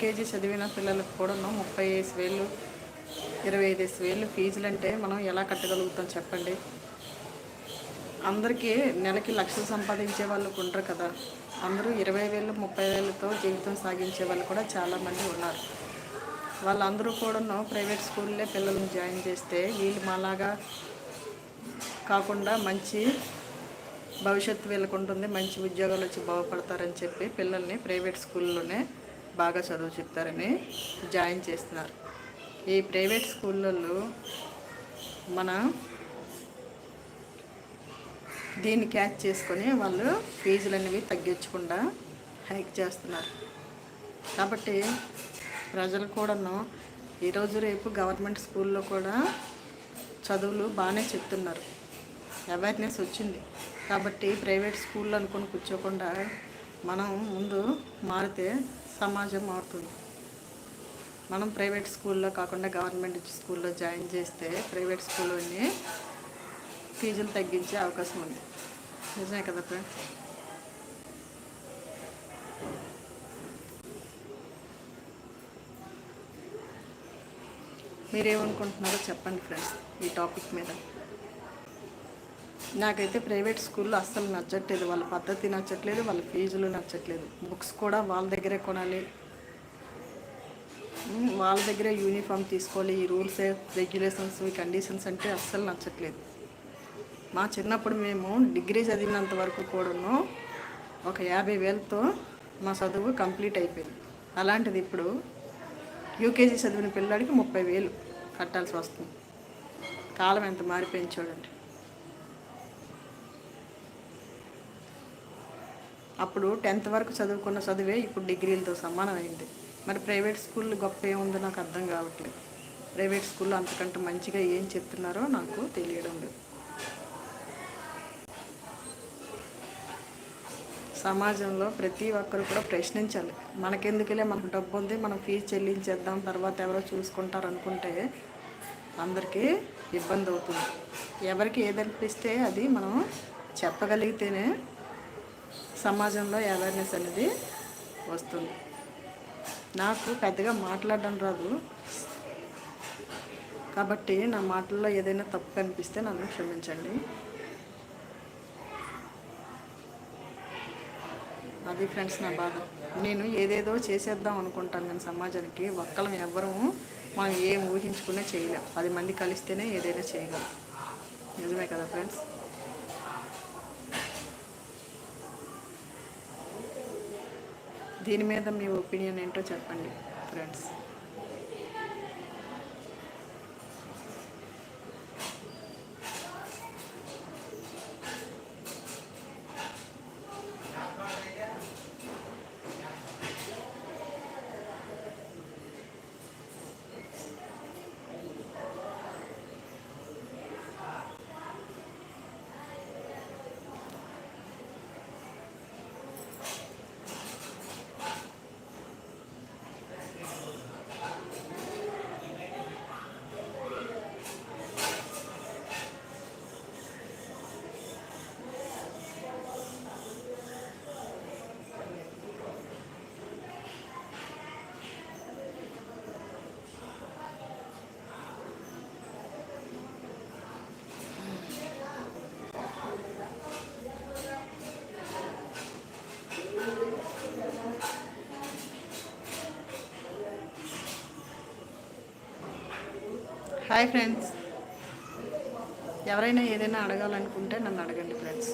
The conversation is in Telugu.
కేజీ చదివిన పిల్లలకు కూడా 35,000 25,000 ఫీజులు అంటే మనం ఎలా కట్టగలుగుతాం చెప్పండి. అందరికీ నెలకి లక్షలు సంపాదించే వాళ్ళు ఉండరు కదా. అందరూ 20,000 30,000తో జీవితం సాగించే వాళ్ళు కూడా చాలామంది ఉన్నారు. వాళ్ళందరూ కూడాను ప్రైవేట్ స్కూల్లే పిల్లల్ని జాయిన్ చేస్తే వీళ్ళు మాలాగా కాకుండా మంచి భవిష్యత్తు వీళ్ళకు ఉంటుంది, మంచి ఉద్యోగాలు వచ్చి బాగుపడతారని చెప్పి పిల్లల్ని ప్రైవేట్ స్కూల్లోనే బాగా చదువు చెప్తారని జాయిన్ చేస్తున్నారు. ఈ ప్రైవేట్ స్కూళ్ళల్లో మన దీన్ని క్యాచ్ చేసుకొని వాళ్ళు ఫీజులు అనేవి తగ్గించకుండా హైక్ చేస్తున్నారు. కాబట్టి ప్రజలు కూడాను ఈరోజు రేపు గవర్నమెంట్ స్కూల్లో కూడా చదువులు బాగానే చెప్తున్నారు, అవేర్నెస్ వచ్చింది. కాబట్టి ప్రైవేట్ స్కూల్లో అనుకొని కూర్చోకుండా మనం ముందు మారితే సమాజం మారుతుంది. మనం ప్రైవేట్ స్కూల్లో కాకుండా గవర్నమెంట్ స్కూల్లో జాయిన్ చేస్తే ప్రైవేట్ స్కూల్లోని ఫీజులు తగ్గించే అవకాశం ఉంది. నిజమే కదా ఫ్రెండ్స్? మీరేమనుకుంటున్నారో చెప్పండి ఫ్రెండ్స్ ఈ టాపిక్ మీద. నాకైతే ప్రైవేట్ స్కూల్లో అస్సలు నచ్చట్లేదు, వాళ్ళ పద్ధతి నచ్చట్లేదు, వాళ్ళ ఫీజులు నచ్చట్లేదు. బుక్స్ కూడా వాళ్ళ దగ్గరే కొనాలి, వాళ్ళ దగ్గరే యూనిఫామ్ తీసుకోవాలి. ఈ రూల్స్ రెగ్యులేషన్స్ ఈ కండిషన్స్ అంటే అస్సలు నచ్చట్లేదు. మా చిన్నప్పుడు మేము డిగ్రీ చదివినంత వరకు కూడాను ఒక 50,000తో మా చదువు కంప్లీట్ అయిపోయింది. అలాంటిది ఇప్పుడు యూకేజీ చదివిన పిల్లాడికి 30,000 కట్టాల్సి వస్తుంది. కాలం ఎంత మారిపోయింది చూడండి. అప్పుడు 10th వరకు చదువుకున్న చదువే ఇప్పుడు డిగ్రీలతో సమానమైంది. మరి ప్రైవేట్ స్కూల్ గొప్ప ఏముందో నాకు అర్థం కావట్లేదు. ప్రైవేట్ స్కూల్లో అంతకంటే మంచిగా ఏం చెప్తున్నారో నాకు తెలియడం లేదు. సమాజంలో ప్రతి ఒక్కరు కూడా ప్రశ్నించాలి. మనకెందుకులే, మనకు డబ్బు ఉంది, మనం ఫీజు చెల్లించేద్దాం, తర్వాత ఎవరో చూసుకుంటారు అనుకుంటే అందరికీ ఇబ్బంది అవుతుంది. ఎవరికి ఏది అనిపిస్తే అది మనం చెప్పగలిగితేనే సమాజంలో అవేర్నెస్ అనేది వస్తుంది. నాకు పెద్దగా మాట్లాడడం రాదు, కాబట్టి నా మాటల్లో ఏదైనా తప్పు కనిపిస్తే నన్ను క్షమించండి. అది ఫ్రెండ్స్ నా బాధ. నేను ఏదేదో చేసేద్దాం అనుకుంటాను, నేను సమాజానికి ఒక్కలం ఎవ్వరూ మనం ఏం ఊహించుకునే చేయలేం. 10 మంది కలిస్తేనే ఏదైనా చేయగలం. నిజమే కదా ఫ్రెండ్స్? దీని మీద మీ ఒపీనియన్ ఏంటో చెప్పండి ఫ్రెండ్స్. హాయ్ ఫ్రెండ్స్, ఎవరైనా ఏదైనా అడగాలనుకుంటే నన్ను అడగండి ఫ్రెండ్స్.